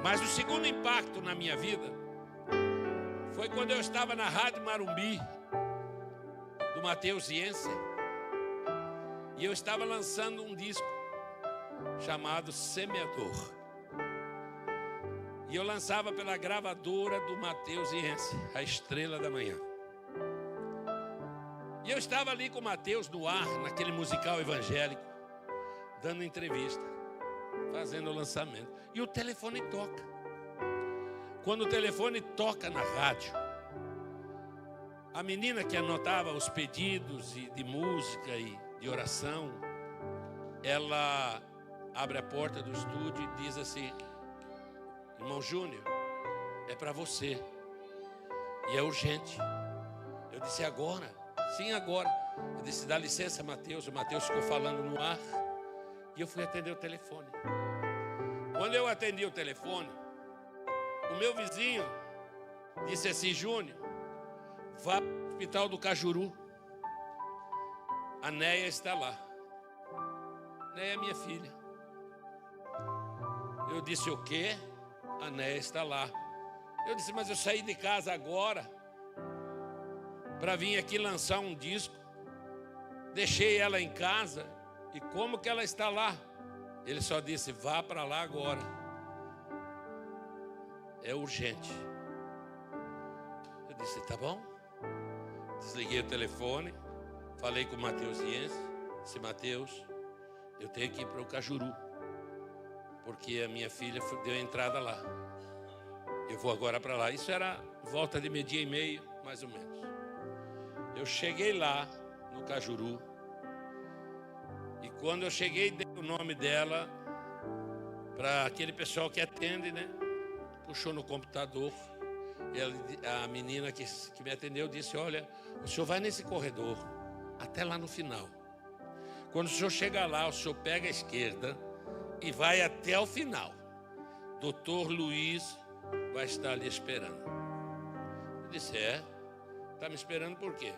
Mas o segundo impacto na minha vida foi quando eu estava na Rádio Marumbi, do Matheus Yenser, e eu estava lançando um disco chamado Semeador. E eu lançava pela gravadora do Matheus Yenser, A Estrela da Manhã. E eu estava ali com o Matheus no ar, naquele musical evangélico, dando entrevista, fazendo o lançamento. E o telefone toca. Quando o telefone toca na rádio, a menina que anotava os pedidos de música e de oração, ela abre a porta do estúdio e diz assim: irmão Júnior, é para você. E é urgente. Eu disse: agora? Sim, agora. Eu disse: dá licença, Matheus. O Matheus ficou falando no ar. E eu fui atender o telefone. Quando eu atendi o telefone, o meu vizinho disse assim: Júnior, vá para o hospital do Cajuru. A Néia está lá. Néia é minha filha. Eu disse: o quê? A Néia está lá. Eu disse: mas eu saí de casa agora para vir aqui lançar um disco. Deixei ela em casa. E como que ela está lá? Ele só disse: vá para lá agora. É urgente. Eu disse: tá bom. Desliguei o telefone. Falei com o Matheus Yenser. Disse: Matheus, eu tenho que ir para o Cajuru, porque a minha filha deu entrada lá. Eu vou agora para lá. Isso era volta de 12:30, mais ou menos. Eu cheguei lá no Cajuru. E quando eu cheguei, dei o nome dela para aquele pessoal que atende, né? Puxou no computador. A menina que me atendeu disse: olha, o senhor vai nesse corredor até lá no final. Quando o senhor chegar lá, o senhor pega a esquerda e vai até o final. Doutor Luiz vai estar ali esperando. Eu disse: está me esperando por quê?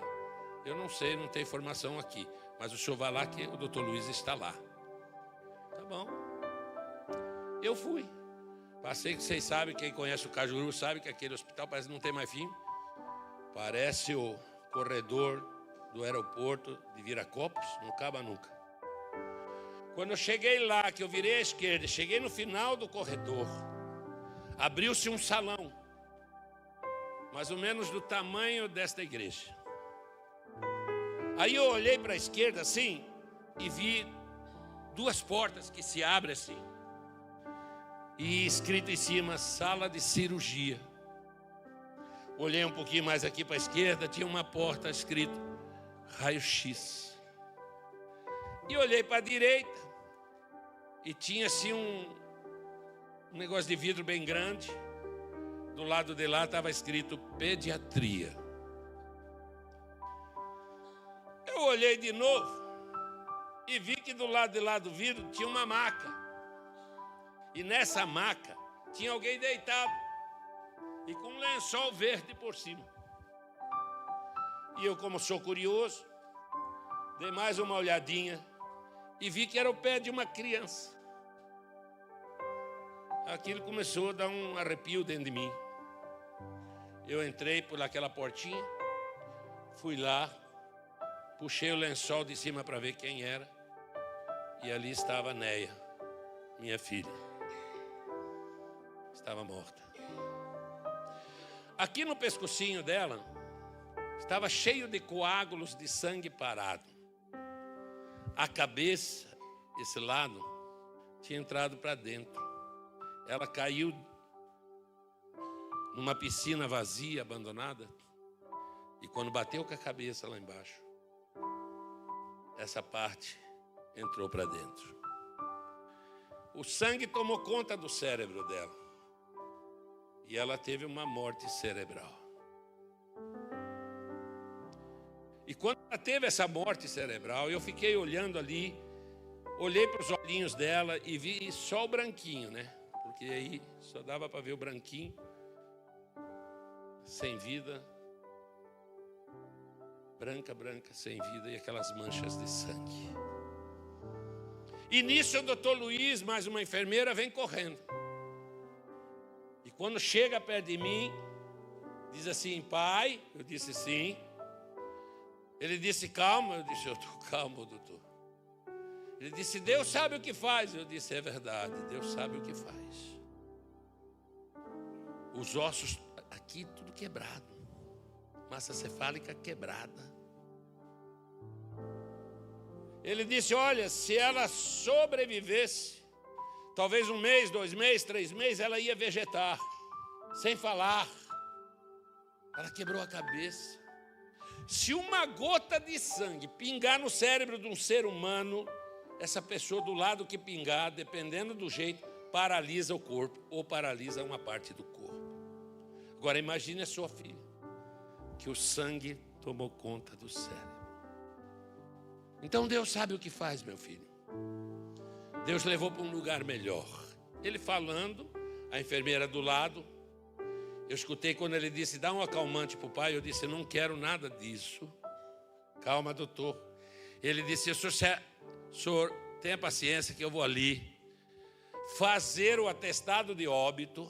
Eu não sei, não tem informação aqui. Mas o senhor vai lá que o doutor Luiz está lá. Tá bom. Eu fui. Passei, que vocês sabem, quem conhece o Cajuru sabe que aquele hospital parece que não tem mais fim. Parece o corredor do aeroporto de Viracopos, não acaba nunca. Quando eu cheguei lá, que eu virei à esquerda, cheguei no final do corredor, abriu-se um salão, mais ou menos do tamanho desta igreja. Aí eu olhei para a esquerda assim e vi duas portas que se abrem assim. E escrito em cima: sala de cirurgia. Olhei um pouquinho mais aqui para a esquerda, tinha uma porta escrito raio-x. E olhei para a direita e tinha assim um negócio de vidro bem grande. Do lado de lá estava escrito pediatria. Eu olhei de novo e vi que do lado de lá do vidro tinha uma maca. E nessa maca tinha alguém deitado e com um lençol verde por cima. E eu, como sou curioso, dei mais uma olhadinha e vi que era o pé de uma criança. Aquilo começou a dar um arrepio dentro de mim. Eu entrei por aquela portinha, fui lá, puxei o lençol de cima para ver quem era. E ali estava a Néia, minha filha. Estava morta. Aqui no pescocinho dela estava cheio de coágulos de sangue parado. A cabeça, esse lado, tinha entrado para dentro. Ela caiu numa piscina vazia, abandonada. E quando bateu com a cabeça lá embaixo, essa parte entrou para dentro. O sangue tomou conta do cérebro dela. E ela teve uma morte cerebral. E quando ela teve essa morte cerebral, eu fiquei olhando ali, olhei para os olhinhos dela e vi só o branquinho, né? Porque aí só dava para ver o branquinho, sem vida, branca, sem vida, e aquelas manchas de sangue. E nisso o doutor Luiz, mais uma enfermeira, vem correndo. E quando chega perto de mim, diz assim: pai, eu disse sim. Ele disse: calma, eu disse: eu estou calmo, doutor. Ele disse: Deus sabe o que faz. Eu disse: é verdade, Deus sabe o que faz. Os ossos aqui tudo quebrado, massa cefálica quebrada. Ele disse: olha, se ela sobrevivesse, talvez 1 mês, 2 meses, 3 meses, ela ia vegetar, sem falar. Ela quebrou a cabeça. Se uma gota de sangue pingar no cérebro de um ser humano, essa pessoa do lado que pingar, dependendo do jeito, paralisa o corpo ou paralisa uma parte do corpo. Agora imagine a sua filha, que o sangue tomou conta do cérebro. Então Deus sabe o que faz, meu filho. Deus levou para um lugar melhor. Ele falando, a enfermeira do lado, eu escutei quando ele disse: dá um acalmante para o pai. Eu disse: não quero nada disso. Calma, doutor. Ele disse: o senhor tenha paciência que eu vou ali fazer o atestado de óbito.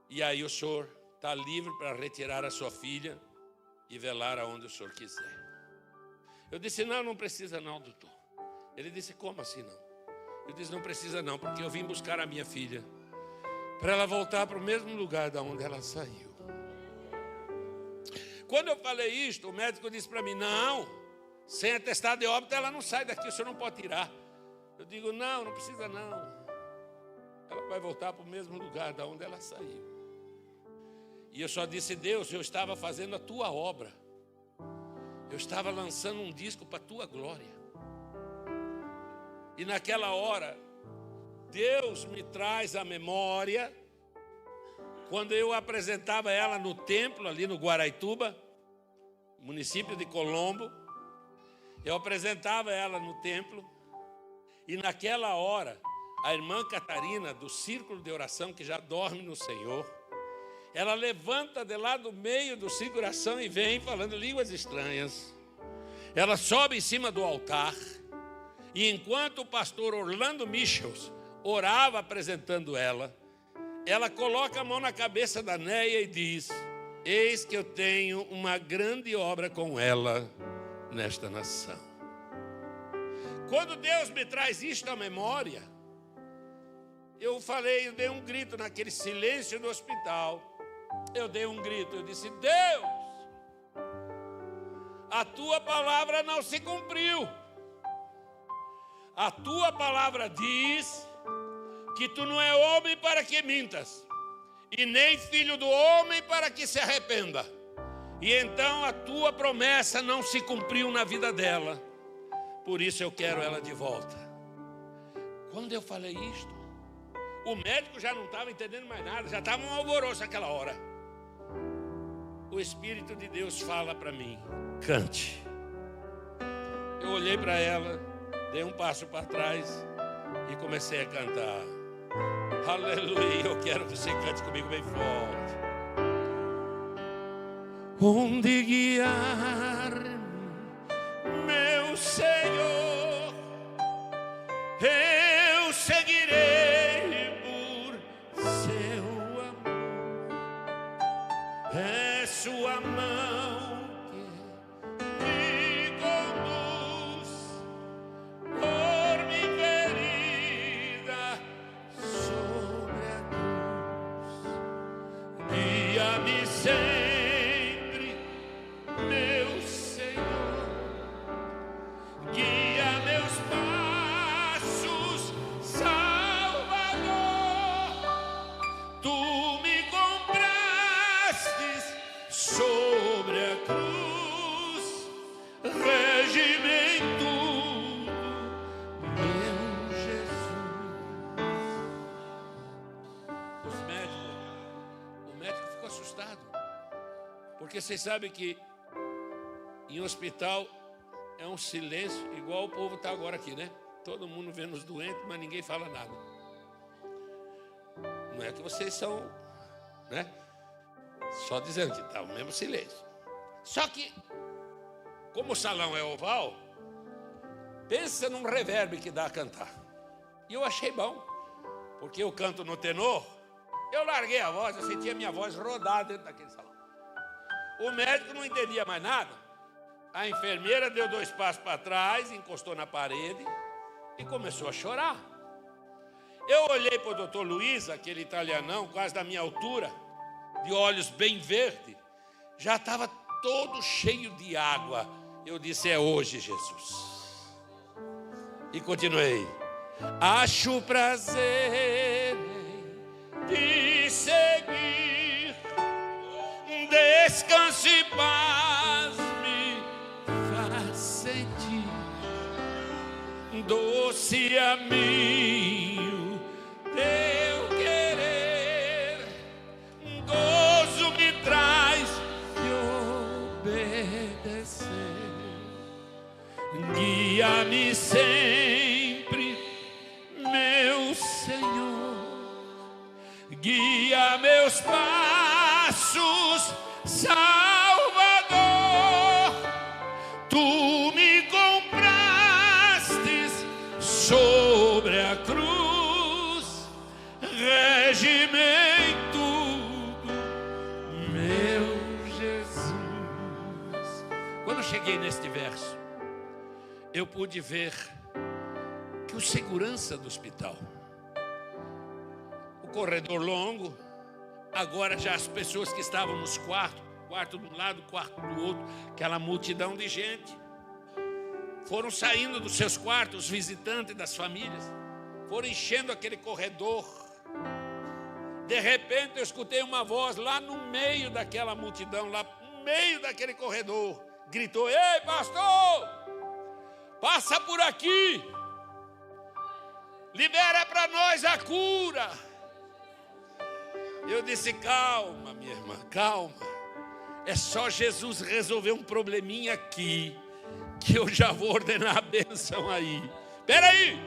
E aí o senhor está livre para retirar a sua filha e velar aonde o senhor quiser. Eu disse: não precisa não, doutor. Ele disse: como assim não? Eu disse: não precisa não, porque eu vim buscar a minha filha para ela voltar para o mesmo lugar da onde ela saiu. Quando eu falei isto, o médico disse para mim: não, sem atestado de óbito ela não sai daqui, o senhor não pode tirar. Eu digo: não precisa não. Ela vai voltar para o mesmo lugar da onde ela saiu. E eu só disse: Deus, eu estava fazendo a tua obra. Eu estava lançando um disco para a tua glória. E naquela hora, Deus me traz à memória, quando eu apresentava ela no templo, ali no Guaraituba, município de Colombo. Eu apresentava ela no templo, e naquela hora, a irmã Catarina, do círculo de oração, que já dorme no Senhor, ela levanta de lá do meio do círculo de oração e vem falando línguas estranhas. Ela sobe em cima do altar, e enquanto o pastor Orlando Michels orava apresentando ela coloca a mão na cabeça da Néia e diz: eis que eu tenho uma grande obra com ela nesta nação. Quando Deus me traz isto à memória, eu dei um grito naquele silêncio do hospital. Eu dei um grito, eu disse: Deus, a tua palavra não se cumpriu. A tua palavra diz que tu não é homem para que mintas, e nem filho do homem para que se arrependa. E então a tua promessa não se cumpriu na vida dela. Por isso eu quero ela de volta. Quando eu falei isto, o médico já não estava entendendo mais nada, já estava um alvoroço naquela hora. O Espírito de Deus fala para mim: cante. Eu olhei para ela, dei um passo para trás e comecei a cantar. Aleluia, eu quero que você cante comigo bem forte. Onde guiar, meu Senhor, eu seguirei por seu amor. É sua mão que me conduz por minha ferida sobre a cruz. Guia-me sempre, meu Senhor, guia meus passos, Salvador. Tu me compraste sobre a cruz, rege-me em tudo, meu Jesus. O médico ficou assustado, porque vocês sabem que em hospital é um silêncio, igual o povo está agora aqui, né? Todo mundo vendo os doentes, mas ninguém fala nada. Não é que vocês são, né? Só dizendo que está o mesmo silêncio. Só que, como o salão é oval, pensa num reverb que dá a cantar. E eu achei bom, porque eu canto no tenor, Eu larguei a voz, eu sentia a minha voz rodar dentro daquele salão. O médico não entendia mais nada. A enfermeira deu 2 passos para trás, encostou na parede e começou a chorar. Eu olhei para o doutor Luiz, aquele italianão, quase da minha altura, de olhos bem verdes, já estava todo cheio de água. Eu disse, é hoje, Jesus. E continuei. Acho prazer de seguir, descanso e paz me faz sentir, doce amigo, teu querer, gozo me traz de obedecer, guia-me sempre, meu Senhor, guia meus passos, Salvador. Tu me comprastes sobre a cruz, rege-me em tudo, meu Jesus. Quando eu cheguei neste verso, eu pude ver que o segurança do hospital, o corredor longo, agora já as pessoas que estavam nos quartos, quarto de um lado, quarto do outro, aquela multidão de gente, foram saindo dos seus quartos, os visitantes das famílias, foram enchendo aquele corredor. De repente eu escutei uma voz lá no meio daquela multidão, lá no meio daquele corredor, gritou, ei pastor, passa por aqui, libera para nós a cura. Eu disse, calma minha irmã, calma, é só Jesus resolver um probleminha aqui, que eu já vou ordenar a bênção aí. Espera aí.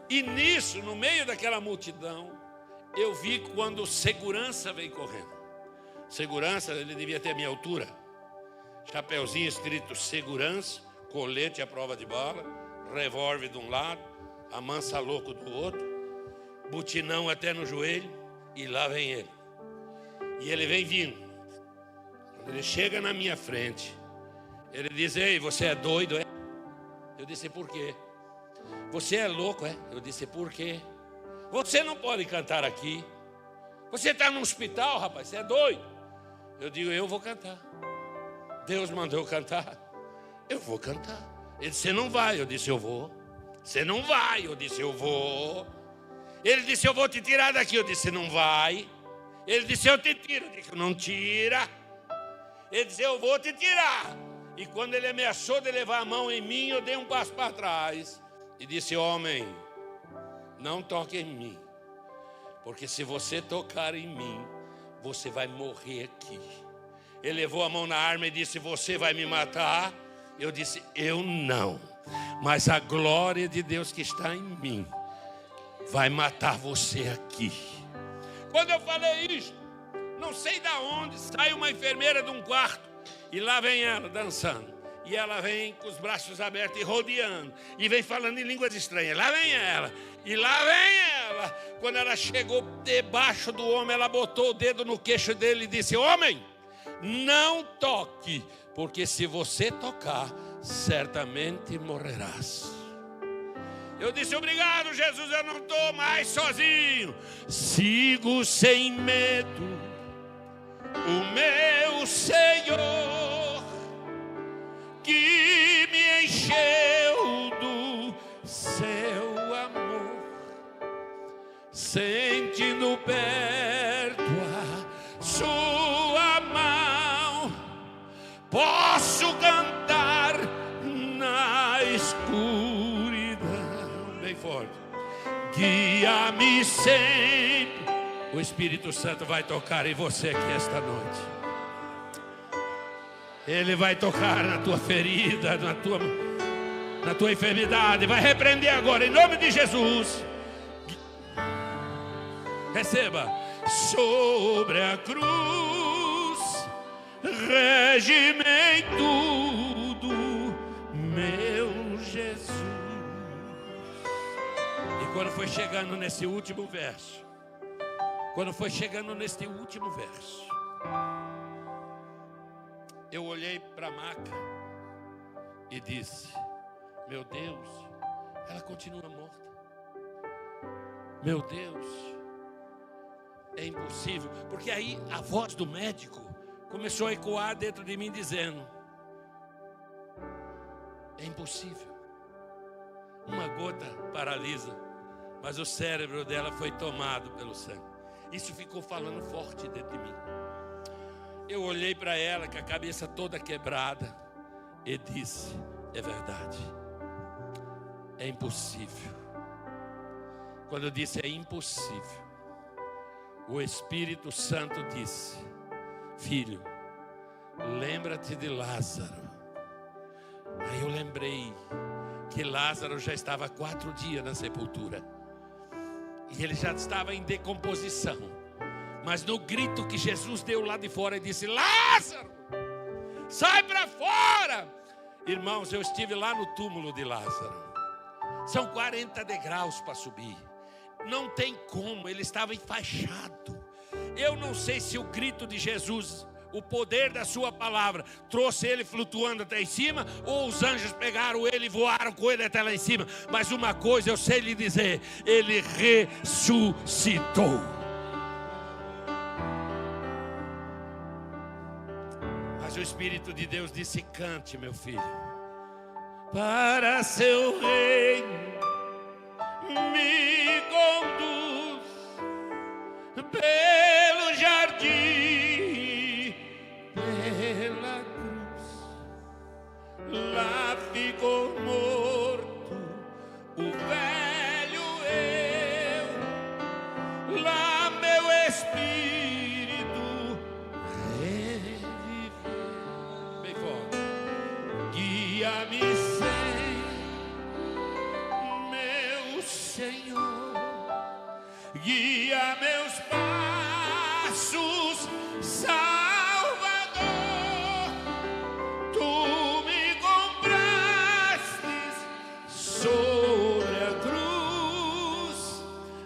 E nisso, no meio daquela multidão, eu vi quando segurança veio correndo. Segurança, ele devia ter a minha altura. Chapeuzinho escrito segurança, colete à prova de bala, revólver de um lado, a mansa louco do outro, butinão até no joelho, e lá vem ele. E ele vem vindo. Quando ele chega na minha frente, ele diz, ei, você é doido, é? Eu disse, por quê? Você é louco, é? Eu disse, por quê? Você não pode cantar aqui. Você está no hospital, rapaz, você é doido. Eu digo, eu vou cantar. Deus mandou eu cantar. Eu vou cantar. Ele disse, você não vai. Eu disse, eu vou. Você não vai. Eu disse, eu vou. Ele disse, eu vou te tirar daqui. Eu disse, não vai. Ele disse, eu te tiro. Eu disse, não tira. Ele disse, eu vou te tirar. E quando ele ameaçou de levar a mão em mim, eu dei um passo para trás. E disse, homem, não toque em mim. Porque se você tocar em mim, você vai morrer aqui. Ele levou a mão na arma e disse, você vai me matar? Eu disse, eu não. Mas a glória de Deus que está em mim vai matar você aqui. Quando eu falei isso, não sei de onde, sai uma enfermeira de um quarto. E lá vem ela dançando. E ela vem com os braços abertos e rodeando. E vem falando em línguas estranhas. Lá vem ela. E lá vem ela. Quando ela chegou debaixo do homem, ela botou o dedo no queixo dele e disse, homem, não toque, porque se você tocar, certamente morrerás. Eu disse, obrigado, Jesus, eu não estou mais sozinho. Sigo sem medo o meu Senhor, que me encheu do seu amor, sentindo perto a sua mão, posso cantar na escuridão. Bem forte. Guia-me sempre. O Espírito Santo vai tocar em você aqui esta noite. Ele vai tocar na tua ferida, na tua enfermidade. Vai repreender agora, em nome de Jesus. Receba. Sobre a cruz, rege-me em tudo, meu Jesus. E quando foi chegando nesse último verso, Quando foi chegando neste último verso, eu olhei para a maca e disse: meu Deus, ela continua morta. Meu Deus, é impossível. Porque aí a voz do médico começou a ecoar dentro de mim dizendo: é impossível. Uma gota paralisa, mas o cérebro dela foi tomado pelo sangue. Isso ficou falando forte dentro de mim. Eu olhei para ela com a cabeça toda quebrada e disse: é verdade, é impossível. Quando eu disse é impossível, o Espírito Santo disse: filho, lembra-te de Lázaro. Aí eu lembrei que Lázaro já estava há 4 dias na sepultura e ele já estava em decomposição. Mas no grito que Jesus deu lá de fora, ele disse: Lázaro, sai para fora. Irmãos, eu estive lá no túmulo de Lázaro. São 40 degraus para subir. Não tem como, ele estava enfaixado. Eu não sei se o grito de Jesus, o poder da sua palavra, trouxe ele flutuando até em cima, ou os anjos pegaram ele e voaram com ele até lá em cima. Mas uma coisa eu sei lhe dizer: ele ressuscitou. Mas o Espírito de Deus disse: cante, meu filho, para seu reino me conduz pelo jardim, pela cruz. Lá ficou morto o velho eu, lá meu espírito reviveu. Bem forte. Guia-me, Senhor, guia meus passos, Salvador. Tu me compraste sobre a cruz,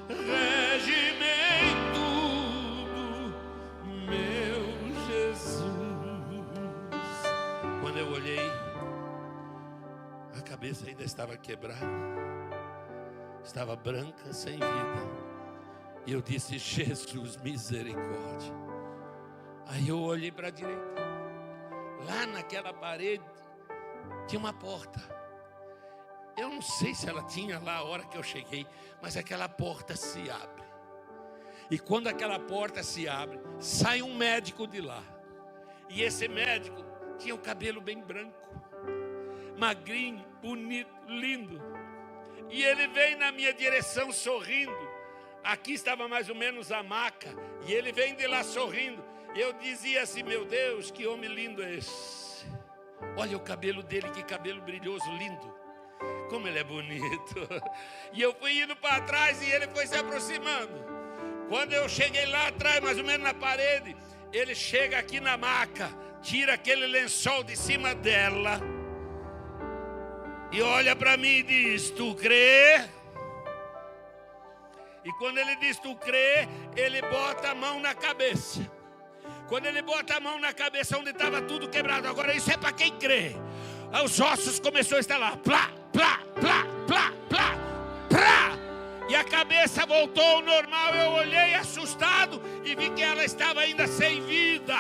rege-me em tudo, meu Jesus. Quando eu olhei, a cabeça ainda estava quebrada, estava branca, sem vida. E eu disse: Jesus, misericórdia. Aí eu olhei para a direita. Lá naquela parede tinha uma porta. Eu não sei se ela tinha lá a hora que eu cheguei, mas aquela porta se abre. E quando aquela porta se abre, sai um médico de lá. E esse médico tinha o cabelo bem branco, magrinho, bonito, lindo. E ele veio na minha direção sorrindo. Aqui estava mais ou menos a maca, e ele vem de lá sorrindo. Eu dizia assim: meu Deus, que homem lindo é esse. Olha o cabelo dele, que cabelo brilhoso, lindo. Como ele é bonito. E eu fui indo para trás e ele foi se aproximando. Quando eu cheguei lá atrás, mais ou menos na parede, ele chega aqui na maca, tira aquele lençol de cima dela e olha para mim e diz: tu crê? E quando ele diz tu crê, ele bota a mão na cabeça. Quando ele bota a mão na cabeça, onde estava tudo quebrado, agora isso é para quem crê. Os ossos começaram a estalar, plá, plá, plá, plá, plá, plá. E a cabeça voltou ao normal. Eu olhei assustado e vi que ela estava ainda sem vida.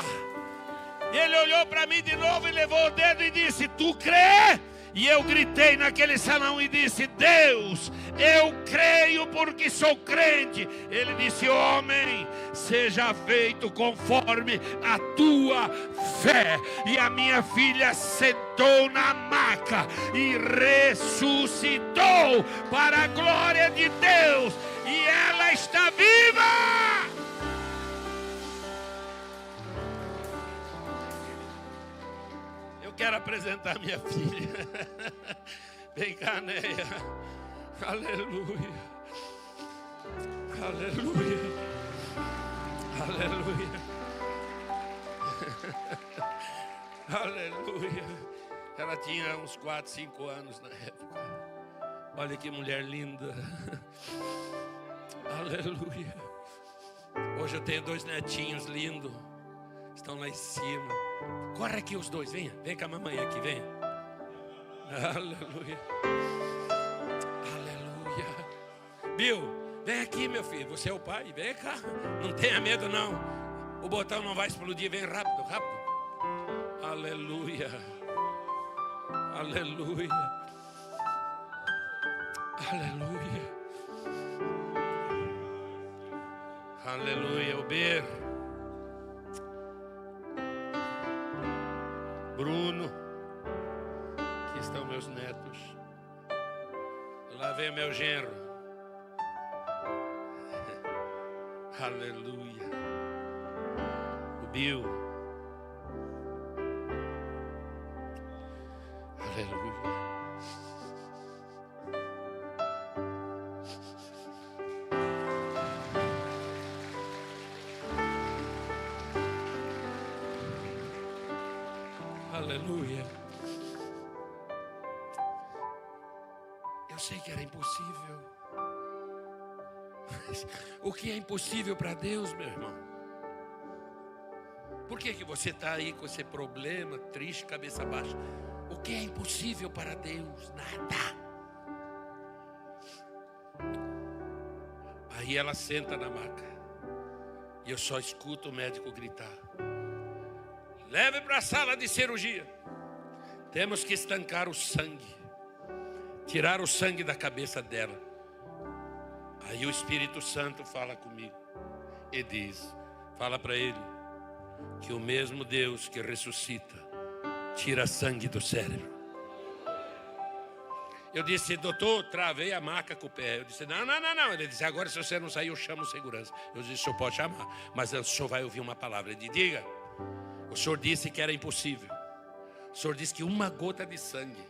Ele olhou para mim de novo e levou o dedo e disse: tu crê? E eu gritei naquele salão e disse: Deus, eu creio porque sou crente. Ele disse: homem, seja feito conforme a tua fé. E a minha filha sentou na maca e ressuscitou para a glória de Deus. E ela está viva. Quero apresentar minha filha. Vem cá, Neia. Aleluia. Aleluia. Aleluia. Aleluia. Ela tinha uns 4, 5 anos na época. Olha que mulher linda. Aleluia. Hoje eu tenho 2 netinhos lindos. Estão lá em cima. Corre aqui os 2, venha. Vem com a mamãe aqui, venha. Aleluia. Aleluia. Bill, vem aqui, meu filho. Você é o pai, vem cá. Não tenha medo, não. O botão não vai explodir, vem rápido, rápido. Aleluia. Aleluia. Aleluia. Aleluia. Ober. Bruno. Aqui estão meus netos. Lá vem meu genro. Aleluia. O Bill. Aleluia. Aleluia. Eu sei que era impossível. Mas o que é impossível para Deus, meu irmão? Por que você está aí com esse problema, triste, cabeça baixa? O que é impossível para Deus? Nada. Aí ela senta na maca. E eu só escuto o médico gritar: leve para a sala de cirurgia. Temos que estancar o sangue. Tirar o sangue da cabeça dela. Aí o Espírito Santo fala comigo. E diz, fala para ele, que o mesmo Deus que ressuscita, tira sangue do cérebro. Eu disse, doutor, travei a maca com o pé. Eu disse, não. Ele disse, agora se você não sair, eu chamo segurança. Eu disse, o senhor pode chamar, mas o senhor vai ouvir uma palavra. Ele disse, diga. O senhor disse que era impossível. O senhor disse que uma gota de sangue.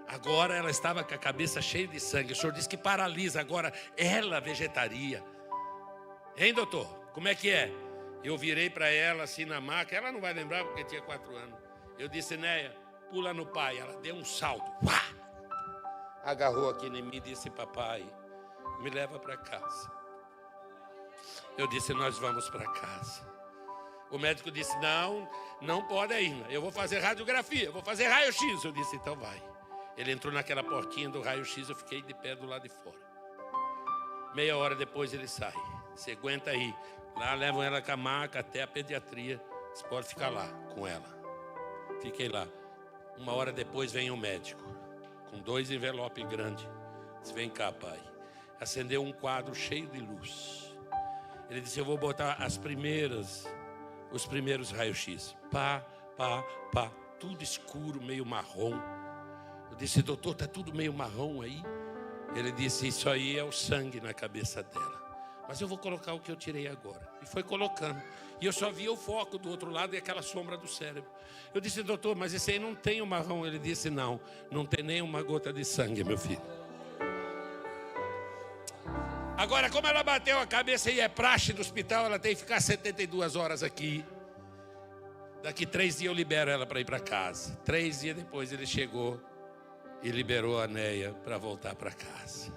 Agora ela estava com a cabeça cheia de sangue. O senhor disse que paralisa. Agora ela vegetaria. Hein, doutor? Como é que é? Eu virei para ela assim na maca. Ela não vai lembrar porque tinha 4 anos. Eu disse, Néia, pula no pai. Ela deu um salto. Uá! Agarrou aqui em mim e disse, papai, me leva para casa. Eu disse, nós vamos para casa. O médico disse, não pode ainda. Eu vou fazer radiografia, eu vou fazer raio-x. Eu disse, então vai. Ele entrou naquela portinha do raio-x, eu fiquei de pé do lado de fora. Meia hora depois ele sai. Você aguenta aí. Lá levam ela com a maca até a pediatria. Você pode ficar lá com ela. Fiquei lá. 1 hora depois vem o médico, com 2 envelopes grandes. Disse, vem cá, pai. Acendeu um quadro cheio de luz. Ele disse, eu vou botar os primeiros raios-x. Pá. Tudo escuro, meio marrom. Eu disse, doutor, está tudo meio marrom aí? Ele disse, isso aí é o sangue na cabeça dela. Mas eu vou colocar o que eu tirei agora. E foi colocando. E eu só via o foco do outro lado e aquela sombra do cérebro. Eu disse, doutor, mas esse aí não tem o marrom. Ele disse, não tem nem uma gota de sangue, meu filho. Agora, como ela bateu a cabeça e é praxe do hospital, ela tem que ficar 72 horas aqui. Daqui 3 dias eu libero ela para ir para casa. 3 dias depois ele chegou e liberou a Néia para voltar para casa.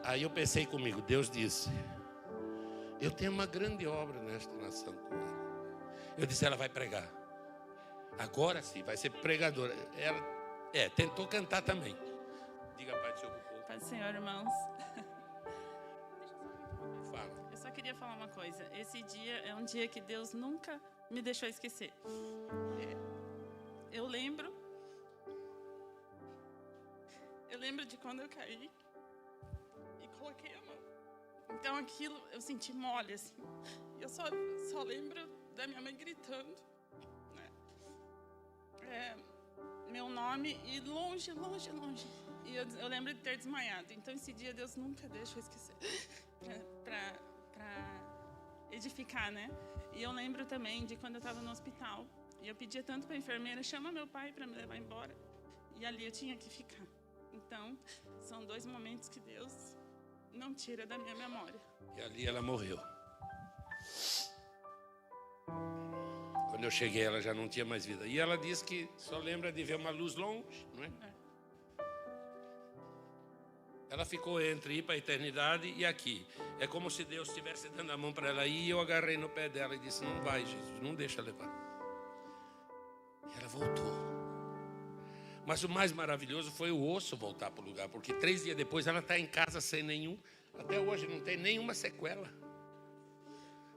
Aí eu pensei comigo, Deus disse, eu tenho uma grande obra nesta nação com ela. Eu disse, ela vai pregar. Agora sim, vai ser pregadora. Ela tentou cantar também. Diga, Pai do Senhor. Pai do Senhor, irmãos. Fala. Eu só queria falar uma coisa. Esse dia é um dia que Deus nunca me deixou esquecer. Eu lembro de quando eu caí e coloquei a mão. Então aquilo eu senti mole assim. Eu só lembro da minha mãe gritando, né? Meu nome e longe. E eu lembro de ter desmaiado. Então esse dia Deus nunca deixa eu esquecer. Para edificar, né? E eu lembro também de quando eu estava no hospital. E eu pedia tanto para a enfermeira, chama meu pai para me levar embora. E ali eu tinha que ficar. Então, são 2 momentos que Deus não tira da minha memória. E ali ela morreu. Quando eu cheguei, ela já não tinha mais vida. E ela disse que só lembra de ver uma luz longe, não é? Ela ficou entre ir para a eternidade e aqui. É como se Deus estivesse dando a mão para ela ir, e eu agarrei no pé dela e disse: não vai, Jesus, não deixa levar. E ela voltou. Mas o mais maravilhoso foi o osso voltar para o lugar, porque 3 dias depois ela está em casa sem nenhum, até hoje não tem nenhuma sequela.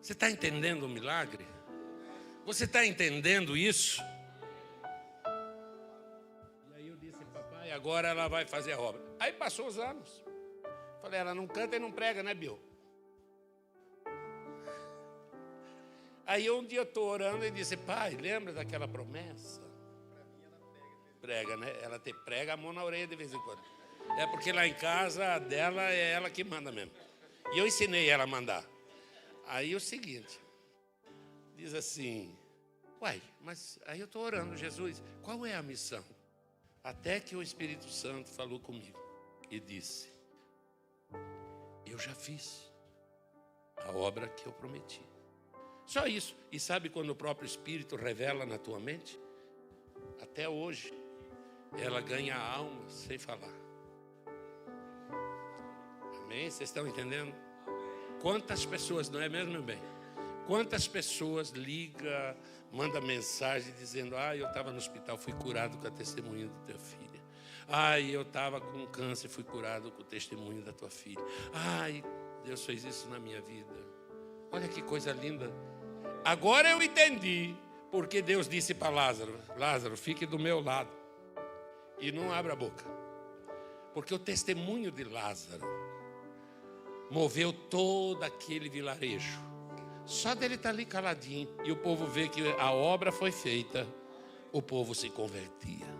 Você está entendendo o milagre? Você está entendendo isso? E aí eu disse: papai, agora ela vai fazer a obra. Aí passou os anos. Falei: ela não canta e não prega, né, Bill? Aí um dia eu estou orando e disse: pai, lembra daquela promessa? Prega, né? Ela te prega a mão na orelha de vez em quando. É porque lá em casa a dela é ela que manda mesmo. E eu ensinei ela a mandar. Aí o seguinte, diz assim: uai, mas aí eu estou orando, Jesus, qual é a missão? Até que o Espírito Santo falou comigo e disse: eu já fiz a obra que eu prometi. Só isso. E sabe quando o próprio Espírito revela na tua mente? Até hoje ela ganha a alma sem falar. Amém? Vocês estão entendendo? Quantas pessoas, não é mesmo, meu bem? Quantas pessoas ligam, mandam mensagem dizendo: eu estava no hospital, fui curado com a testemunha da tua filha. Eu estava com câncer, fui curado com o testemunho da tua filha. Deus fez isso na minha vida. Olha que coisa linda. Agora eu entendi porque Deus disse para Lázaro: Lázaro, fique do meu lado e não abra a boca. Porque o testemunho de Lázaro moveu todo aquele vilarejo. Só dele estar ali caladinho e o povo vê que a obra foi feita, o povo se convertia.